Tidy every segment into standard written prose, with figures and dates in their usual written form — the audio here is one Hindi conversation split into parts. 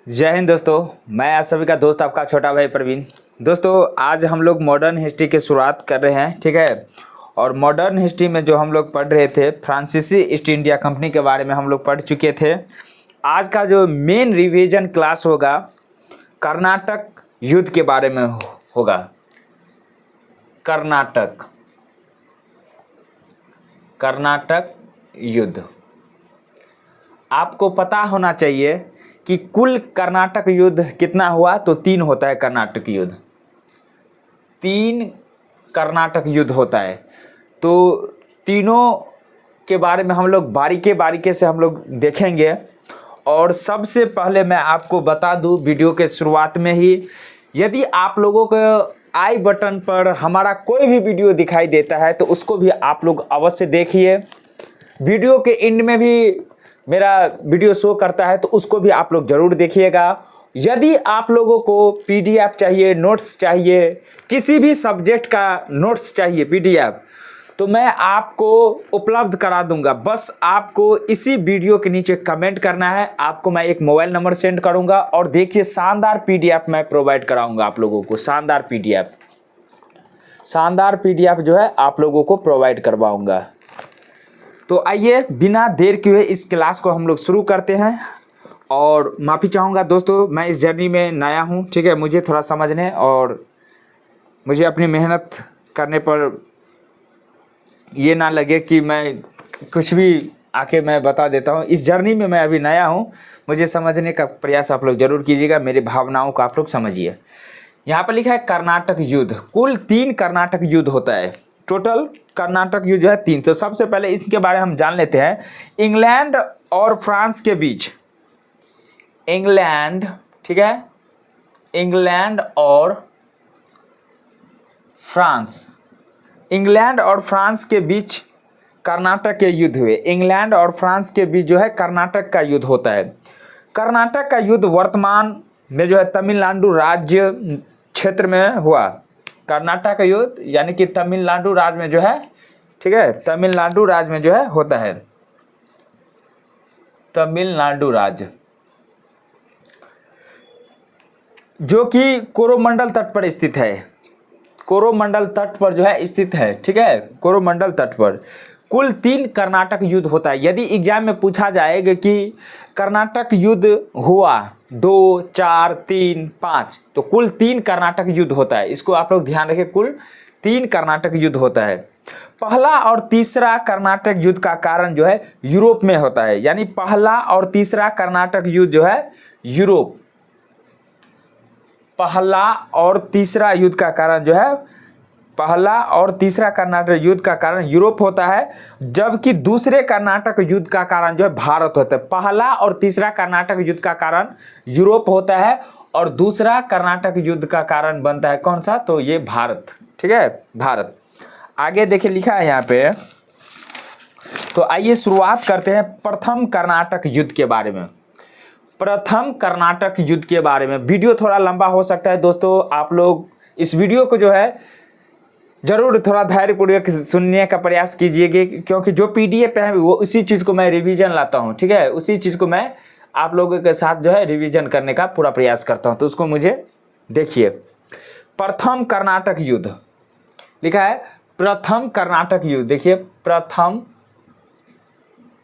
जय हिंद दोस्तों। मैं आप सभी का दोस्त आपका छोटा भाई प्रवीण। दोस्तों आज हम लोग मॉडर्न हिस्ट्री की शुरुआत कर रहे हैं, ठीक है। और मॉडर्न हिस्ट्री में जो हम लोग पढ़ रहे थे फ्रांसीसी ईस्ट इंडिया कंपनी के बारे में हम लोग पढ़ चुके थे। आज का जो मेन रिवीजन क्लास होगा कर्नाटक युद्ध के बारे में होगा। कर्नाटक युद्ध आपको पता होना चाहिए कि कुल कर्नाटक युद्ध कितना हुआ, तो 3 होता है कर्नाटक युद्ध। 3 कर्नाटक युद्ध होता है। तो तीनों के बारे में हम लोग बारीके से हम लोग देखेंगे। और सबसे पहले मैं आपको बता दूं वीडियो के शुरुआत में ही, यदि आप लोगों को आई बटन पर हमारा कोई भी वीडियो दिखाई देता है तो उसको भी आप लोग अवश्य देखिए। वीडियो के एंड में भी मेरा वीडियो शो करता है तो उसको भी आप लोग ज़रूर देखिएगा। यदि आप लोगों को पीडीएफ चाहिए, नोट्स चाहिए, किसी भी सब्जेक्ट का नोट्स चाहिए पीडीएफ, तो मैं आपको उपलब्ध करा दूंगा। बस आपको इसी वीडियो के नीचे कमेंट करना है, आपको मैं एक मोबाइल नंबर सेंड करूंगा और देखिए शानदार पीडीएफ मैं प्रोवाइड कराऊंगा आप लोगों को। शानदार पीडीएफ जो है आप लोगों को प्रोवाइड करवाऊंगा। तो आइए बिना देर किए इस क्लास को हम लोग शुरू करते हैं। और माफ़ी चाहूँगा दोस्तों, मैं इस जर्नी में नया हूँ, ठीक है। मुझे थोड़ा समझने और मुझे अपनी मेहनत करने पर ये ना लगे कि मैं कुछ भी आके मैं बता देता हूँ। इस जर्नी में मैं अभी नया हूँ, मुझे समझने का प्रयास आप लोग ज़रूर कीजिएगा। मेरी भावनाओं को आप लोग समझिए। यहाँ पर लिखा है कर्नाटक युद्ध। कुल 3 कर्नाटक युद्ध होता है। टोटल कर्नाटक युद्ध जो है 3। तो सबसे पहले इसके बारे में हम जान लेते हैं। इंग्लैंड और फ्रांस के बीच, ठीक है, इंग्लैंड और फ्रांस के बीच कर्नाटक के युद्ध हुए। इंग्लैंड और फ्रांस के बीच जो है कर्नाटक का युद्ध होता है। कर्नाटक का युद्ध वर्तमान में जो है तमिलनाडु राज्य क्षेत्र में हुआ। कर्नाटक का युद्ध यानी कि तमिलनाडु राज्य में जो है, ठीक है, तमिलनाडु राज्य में जो है होता है। तमिलनाडु राज्य जो कि कोरोमंडल तट पर स्थित है। कोरोमंडल तट पर जो है स्थित है, ठीक है, कोरोमंडल तट पर। कुल 3 कर्नाटक युद्ध होता है। यदि एग्जाम में पूछा जाएगा कि कर्नाटक युद्ध हुआ 2, 4, 3, 5, तो कुल 3 कर्नाटक युद्ध होता है। इसको आप लोग ध्यान रखें, कुल 3 कर्नाटक युद्ध होता है। पहला और तीसरा कर्नाटक युद्ध का कारण जो है यूरोप में होता है। यानी पहला और तीसरा कर्नाटक युद्ध जो है यूरोप, पहला और तीसरा युद्ध का कारण जो है, पहला और तीसरा कर्नाटक युद्ध का कारण यूरोप होता है, जबकि दूसरे कर्नाटक युद्ध का कारण जो है भारत होता है। पहला और तीसरा कर्नाटक युद्ध का कारण यूरोप होता है और दूसरा कर्नाटक युद्ध का कारण बनता है कौन सा, तो ये भारत, ठीक है, भारत। आगे देखिए लिखा है यहाँ पे। तो आइए शुरुआत करते हैं प्रथम कर्नाटक युद्ध के बारे में। प्रथम कर्नाटक युद्ध के बारे में वीडियो थोड़ा लंबा हो सकता है दोस्तों। आप लोग इस वीडियो को जो है जरूर थोड़ा धैर्यपूर्वक सुनने का प्रयास कीजिएगा, क्योंकि जो पीडीएफ है वो उसी चीज़ को मैं रिवीजन लाता हूँ, ठीक है। उसी चीज़ को मैं आप लोगों के साथ जो है रिवीजन करने का पूरा प्रयास करता हूँ। तो उसको मुझे देखिए। प्रथम कर्नाटक युद्ध लिखा है, प्रथम कर्नाटक युद्ध। देखिए प्रथम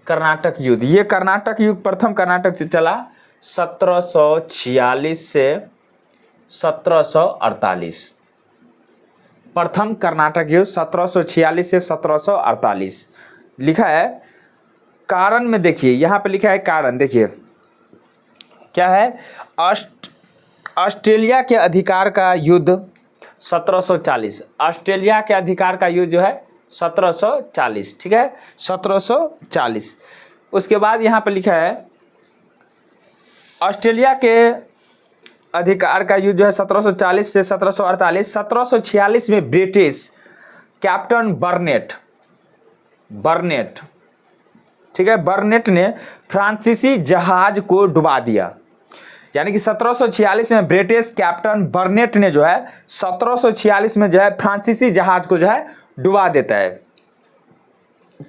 कर्नाटक युद्ध, ये कर्नाटक युद्ध प्रथम कर्नाटक से चला 1746 से 1748। प्रथम कर्नाटक युद्ध 1746 से 1748 लिखा है। कारण में देखिए, यहाँ पे लिखा है कारण, देखिए क्या है। ऑस्ट्रेलिया के अधिकार का युद्ध 1740। ऑस्ट्रेलिया के अधिकार का युद्ध जो है 1740, ठीक है, 1740। उसके बाद यहाँ पे लिखा है ऑस्ट्रेलिया के अधिकार का युद्ध जो है 1740 से 1748। 1746 में ब्रिटिश कैप्टन बर्नेट, ठीक है, बर्नेट ने फ्रांसीसी जहाज को डुबा दिया। यानी कि 1746 में ब्रिटिश कैप्टन बर्नेट ने जो है 1746 में जो है फ्रांसीसी जहाज को जो है डुबा देता है।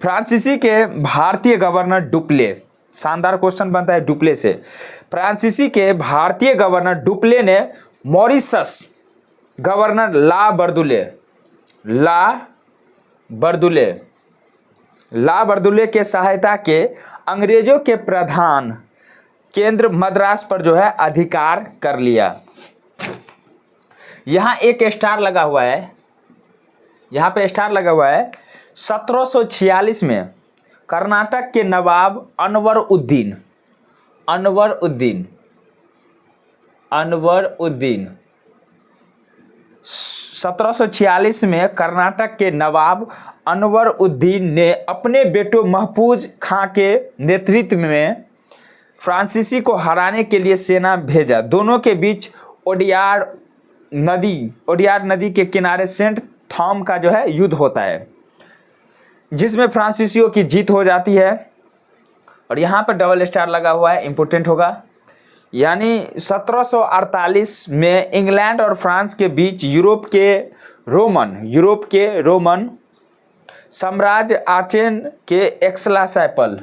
फ्रांसीसी के भारतीय गवर्नर डुप्ले, शानदार क्वेश्चन बनता है डुप्ले से। फ्रांसीसी के भारतीय गवर्नर डुप्ले ने मॉरिशस गवर्नर ला बर्दुले के सहायता के अंग्रेजों के प्रधान केंद्र मद्रास पर जो है अधिकार कर लिया। यहाँ एक स्टार लगा हुआ है, यहाँ पे स्टार लगा हुआ है। 1746 में कर्नाटक के नवाब अनवर उद्दीन 1746 में कर्नाटक के नवाब अनवर उद्दीन ने अपने बेटों महफूज खां के नेतृत्व में फ्रांसीसी को हराने के लिए सेना भेजा। दोनों के बीच ओडियार नदी के किनारे सेंट थॉम का जो है युद्ध होता है, जिसमें फ्रांसीसियों की जीत हो जाती है। और यहाँ पर डबल स्टार लगा हुआ है, इंपॉर्टेंट होगा। यानी 1748 में इंग्लैंड और फ्रांस के बीच यूरोप के रोमन साम्राज्य आचेन के एक्सलासैपल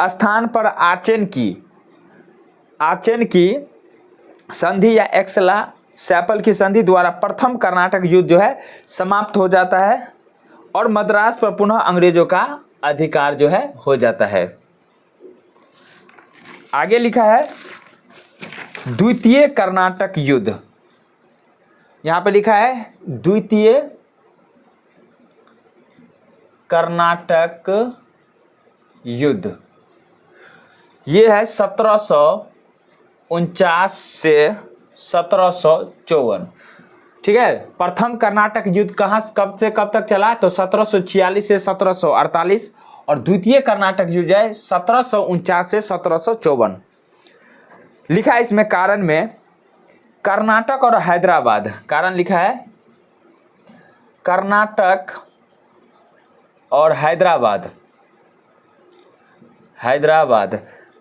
स्थान पर आचेन की संधि या एक्सलासैपल की संधि द्वारा प्रथम कर्नाटक युद्ध जो है समाप्त हो जाता है और मद्रास पर पुनः अंग्रेजों का अधिकार जो है हो जाता है। आगे लिखा है द्वितीय कर्नाटक युद्ध। यहाँ पे लिखा है द्वितीय कर्नाटक युद्ध। ये है 1749 से 1754। ठीक है, प्रथम कर्नाटक युद्ध कब से कब तक चला? तो 1746 से 1748। और द्वितीय कर्नाटक युद्ध है 1749 से 1754। लिखा है इसमें कारण में कर्नाटक और हैदराबाद। कारण लिखा है कर्नाटक और हैदराबाद।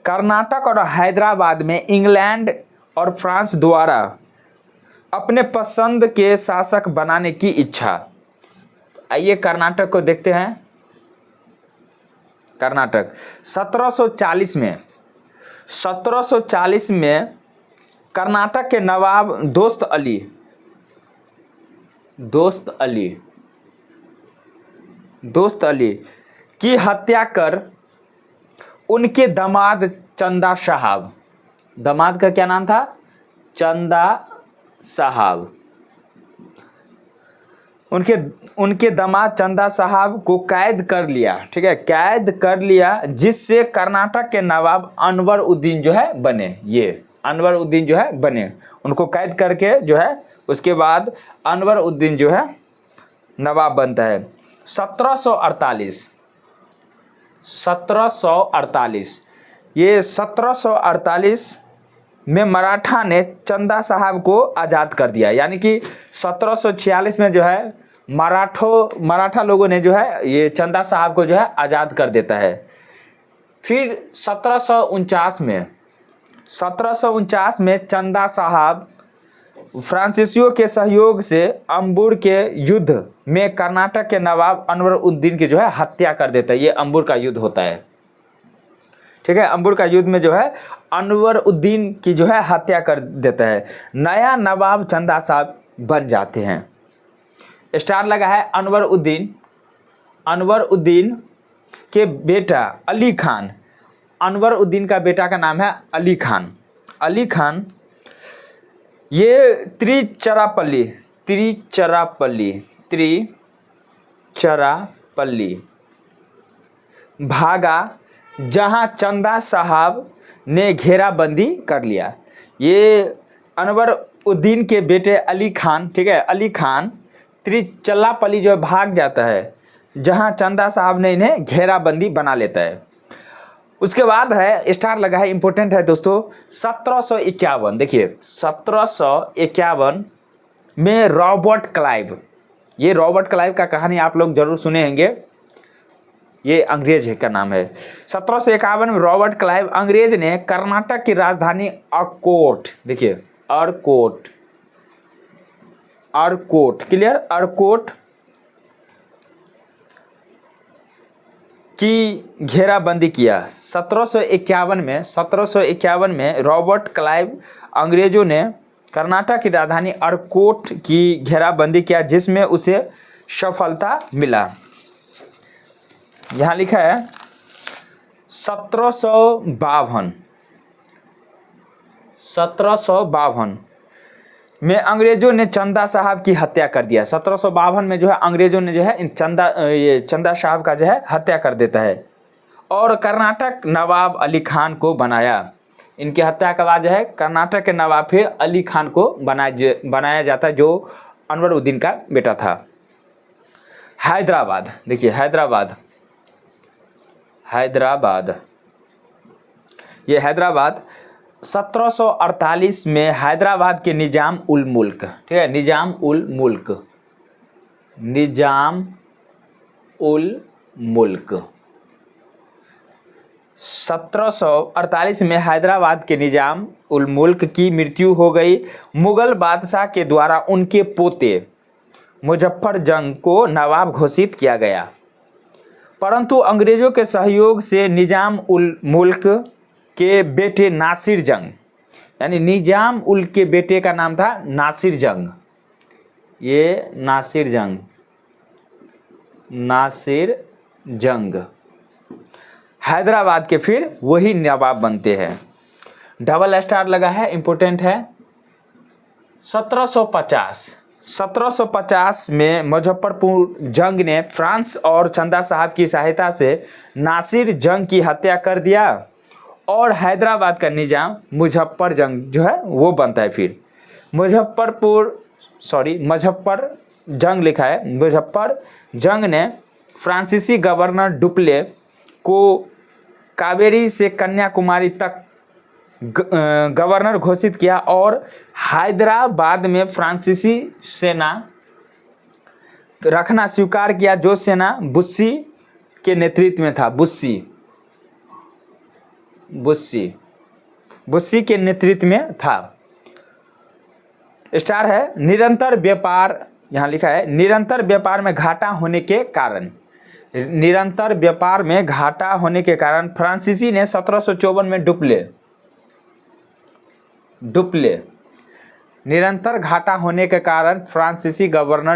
कर्नाटक और हैदराबाद में इंग्लैंड और फ्रांस द्वारा अपने पसंद के शासक बनाने की इच्छा। आइए कर्नाटक को देखते हैं। कर्नाटक 1740 में कर्नाटक के नवाब दोस्त अली की हत्या कर उनके दामाद चंदा साहब, दामाद का क्या नाम था? चंदा साहब। उनके दामाद चंदा साहब को कैद कर लिया। ठीक है, कैद कर लिया, जिससे कर्नाटक के नवाब अनवर उद्दीन जो है बने। ये अनवर उद्दीन जो है बने, उनको कैद करके जो है उसके बाद अनवर उद्दीन जो है नवाब बनता है। 1748 ये 1748 में मराठा ने चंदा साहब को आज़ाद कर दिया। यानी कि 1746 में जो है मराठा लोगों ने जो है ये चंदा साहब को जो है आज़ाद कर देता है। फिर 1749 में चंदा साहब फ्रांसीसियों के सहयोग से अम्बुर के युद्ध में कर्नाटक के नवाब अनवर उद्दीन की जो है हत्या कर देता है। ये अम्बुर का युद्ध होता है। ठीक है, अम्बुर का युद्ध में जो है अनवर उद्दीन की जो है हत्या कर देता है। नया नवाब चंदा साहब बन जाते हैं। स्टार लगा है अनवर उद्दीन के बेटा अली खान। अनवर उद्दीन का बेटा का नाम है अली खान। ये त्रिचरापल्ली भागा, जहां चंदा साहब ने घेराबंदी कर लिया। ये अनवर उद्दीन के बेटे अली खान, ठीक है, अली खान त्रिचरापल्ली जो भाग जाता है, जहां चंदा साहब ने इन्हें घेराबंदी बना लेता है। उसके बाद है स्टार लगा है, इंपॉर्टेंट है दोस्तों, 1751। देखिए 1751 में रॉबर्ट क्लाइव, ये रॉबर्ट क्लाइव का कहानी आप लोग जरूर सुने होंगे, ये अंग्रेज का नाम है। 1751 में रॉबर्ट क्लाइव अंग्रेज ने कर्नाटक की राजधानी अरकोट, देखिए अरकोट अर्कोट, क्लियर, अर्कोट की घेराबंदी किया। 1751 में रॉबर्ट क्लाइव अंग्रेजों ने कर्नाटक की राजधानी अर्कोट की घेराबंदी किया, जिसमें उसे सफलता मिला। यहाँ लिखा है 1752 में अंग्रेजों ने चंदा साहब की हत्या कर दिया। 1752 में जो है अंग्रेजों ने जो है चंदा साहब का जो है हत्या कर देता है और कर्नाटक नवाब अली खान को बनाया। इनकी हत्या के बाद जो है कर्नाटक के नवाब फिर अली खान को बनाया जाता है, जो अनवरुद्दीन का बेटा था। हैदराबाद, देखिए हैदराबाद, ये हैदराबाद 1748 में हैदराबाद के निजाम उल मुल्क, ठीक है, निजाम उल मुल्क 1748 में हैदराबाद के निजाम उल मुल्क की मृत्यु हो गई। मुगल बादशाह के द्वारा उनके पोते मुजफ्फर जंग को नवाब घोषित किया गया, परंतु अंग्रेजों के सहयोग से निजाम उल मुल्क के बेटे नासिर जंग, यानी निजाम उल के बेटे का नाम था नासिर जंग, ये नासिर जंग हैदराबाद के फिर वही नवाब बनते हैं। डबल स्टार लगा है, इंपॉर्टेंट है। 1750 में मुजफ्फरपुर जंग ने फ्रांस और चंदा साहब की सहायता से नासिर जंग की हत्या कर दिया और हैदराबाद का निजाम मुजफ्फर जंग जो है वो बनता है। फिर मुजफ्फर जंग लिखा है। मुजफ्फर जंग ने फ्रांसीसी गवर्नर डुप्ले को कावेरी से कन्याकुमारी तक गवर्नर घोषित किया और हैदराबाद में फ्रांसीसी सेना रखना स्वीकार किया, जो सेना बुस्सी के नेतृत्व में था। बुस्सी के नेतृत्व में था। स्टार है निरंतर व्यापार, यहाँ लिखा है निरंतर व्यापार में घाटा होने के कारण फ्रांसीसी ने 1754 में निरंतर घाटा होने के कारण फ्रांसीसी गवर्नर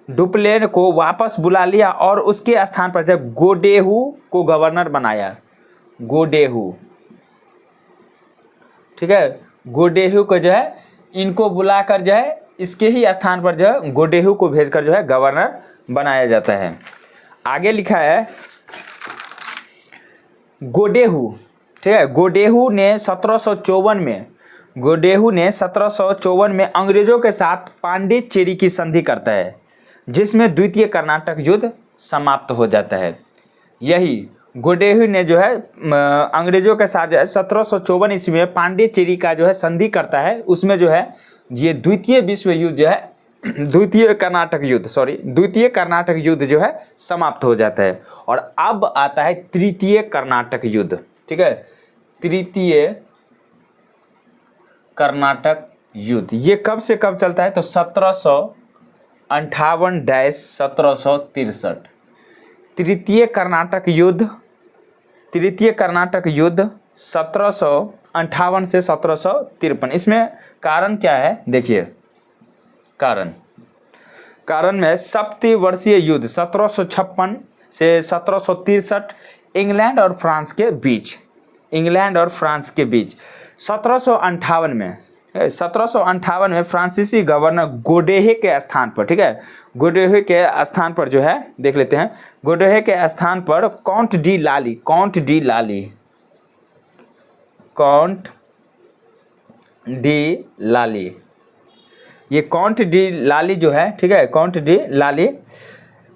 डुप्ले को वापस बुला लिया और उसके स्थान पर जब गोडेहू को गवर्नर बनाया। ठीक है, गोडेहू को जो है इनको बुलाकर जो है इसके ही स्थान पर जो है गोडेहू को भेजकर जो है गवर्नर बनाया जाता है। आगे लिखा है गोडेहू, ठीक है, गोडेहू ने 1754 में अंग्रेजों के साथ पांडिचेरी की संधि करता है, जिसमें द्वितीय कर्नाटक युद्ध समाप्त हो जाता है। यही गोडेहू ने जो है अंग्रेजों के साथ 1754 ईस्वी में पांडिचेरी का जो है संधि करता है। उसमें जो है ये द्वितीय विश्व युद्ध जो है द्वितीय कर्नाटक युद्ध जो है समाप्त हो जाता है और अब आता है तृतीय कर्नाटक युद्ध। ठीक है, तृतीय कर्नाटक युद्ध ये कब से कब चलता है तो 1758-1763। तृतीय कर्नाटक युद्ध 1758 से 1753। इसमें कारण क्या है देखिए, कारण में सप्तवर्षीय युद्ध 1756 से 1763 इंग्लैंड और फ्रांस के बीच 1758 में फ्रांसीसी गवर्नर गोडेहे के स्थान पर, ठीक है, गोडेहे के स्थान पर जो है देख लेते हैं, गोडेहे के स्थान पर काउंट डी लाली ये काउंट डी लाली जो है, ठीक है, काउंट डी लाली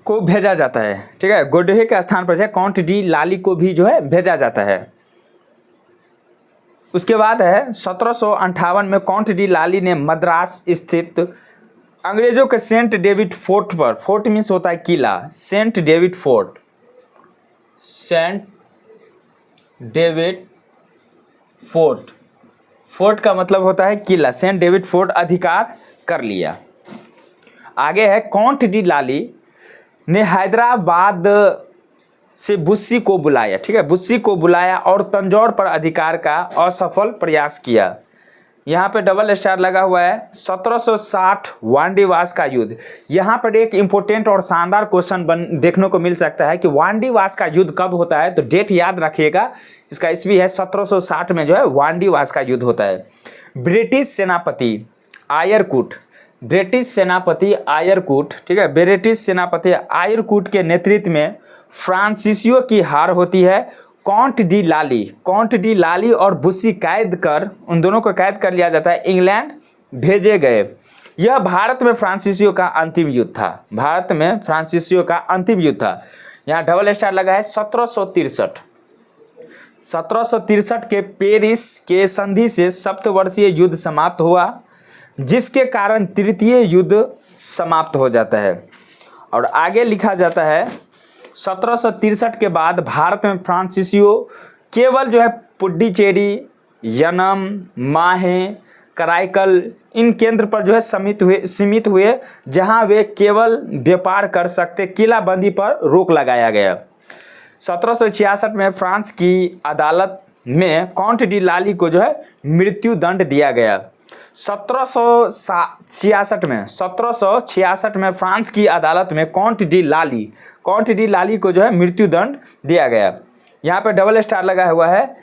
को भेजा जाता है। ठीक है, गोडेहे के स्थान पर जो है काउंट डी लाली को भी जो है भेजा जाता है। उसके बाद है 1758 में काउंट डी लाली ने मद्रास स्थित अंग्रेजों के सेंट डेविड फोर्ट पर, फोर्ट मीन्स होता है किला, सेंट डेविड फोर्ट का मतलब होता है किला, सेंट डेविड फोर्ट अधिकार कर लिया। आगे है काउंट डी लाली ने हैदराबाद से बुस्सी को बुलाया, ठीक है, बुस्सी को बुलाया और तंजौर पर अधिकार का असफल प्रयास किया। यहाँ पे डबल स्टार लगा हुआ है। 1760 वांडीवास का युद्ध। यहाँ पर एक इंपॉर्टेंट और शानदार क्वेश्चन देखने को मिल सकता है कि वांडीवास का युद्ध कब होता है, तो डेट याद रखिएगा, इसका ईस्वी है 1760 में जो है वांडीवास का युद्ध होता है। ब्रिटिश सेनापति आयरकूट, ब्रिटिश सेनापति आयरकूट, ठीक है, ब्रिटिश सेनापति आयरकूट के नेतृत्व में फ्रांसीसियों की हार होती है। काउंट डी लाली और बुस्सी कैद कर, उन दोनों को कैद कर लिया जाता है, इंग्लैंड भेजे गए। यह भारत में फ्रांसीसियों का अंतिम युद्ध था, भारत में फ्रांसीसियों का अंतिम युद्ध था। यहाँ डबल स्टार लगा है। 1763 के पेरिस के संधि से सप्तवर्षीय युद्ध समाप्त हुआ, जिसके कारण तृतीय युद्ध समाप्त हो जाता है। और आगे लिखा जाता है 1763 के बाद भारत में फ्रांसीसियों केवल जो है पुडुचेरी, यनम, माहे, कराईकल इन केंद्र पर जो है सीमित हुए जहां वे केवल व्यापार कर सकते। किलाबंदी पर रोक लगाया गया। 1766 में फ्रांस की अदालत में काउंट डी लाली को जो है मृत्यु दंड दिया गया। 1766 में फ्रांस की अदालत में काउंट डी लाली को जो है मृत्यु दंड दिया गया। यहाँ पे डबल स्टार लगा हुआ है।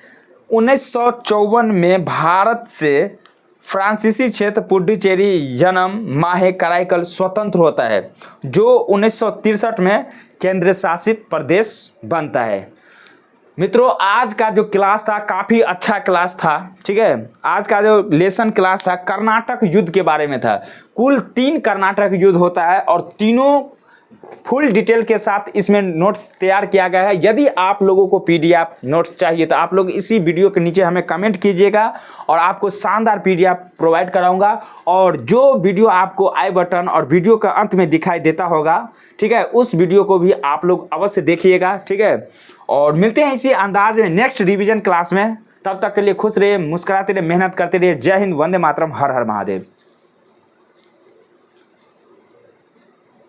1954 में भारत से फ्रांसीसी क्षेत्र पुडुचेरी, यनम, माहे, कराईकल स्वतंत्र होता है, जो 1963 में केंद्र शासित प्रदेश बनता है। मित्रों, आज का जो क्लास था काफ़ी अच्छा क्लास था, ठीक है। आज का जो लेसन क्लास था कर्नाटक युद्ध के बारे में था। कुल 3 कर्नाटक युद्ध होता है और तीनों फुल डिटेल के साथ इसमें नोट्स तैयार किया गया है। यदि आप लोगों को पीडीएफ नोट्स चाहिए तो आप लोग इसी वीडियो के नीचे हमें कमेंट कीजिएगा और आपको शानदार पीडीएफ प्रोवाइड कराऊंगा। और जो वीडियो आपको आई बटन और वीडियो का अंत में दिखाई देता होगा, ठीक है, उस वीडियो को भी आप लोग अवश्य देखिएगा, ठीक है। और मिलते हैं इसी अंदाज में नेक्स्ट रिवीजन क्लास में। तब तक के लिए खुश रहिए, मुस्कुराते रहिए, मेहनत करते रहिए। जय हिंद, वंदे मातरम, हर हर महादेव।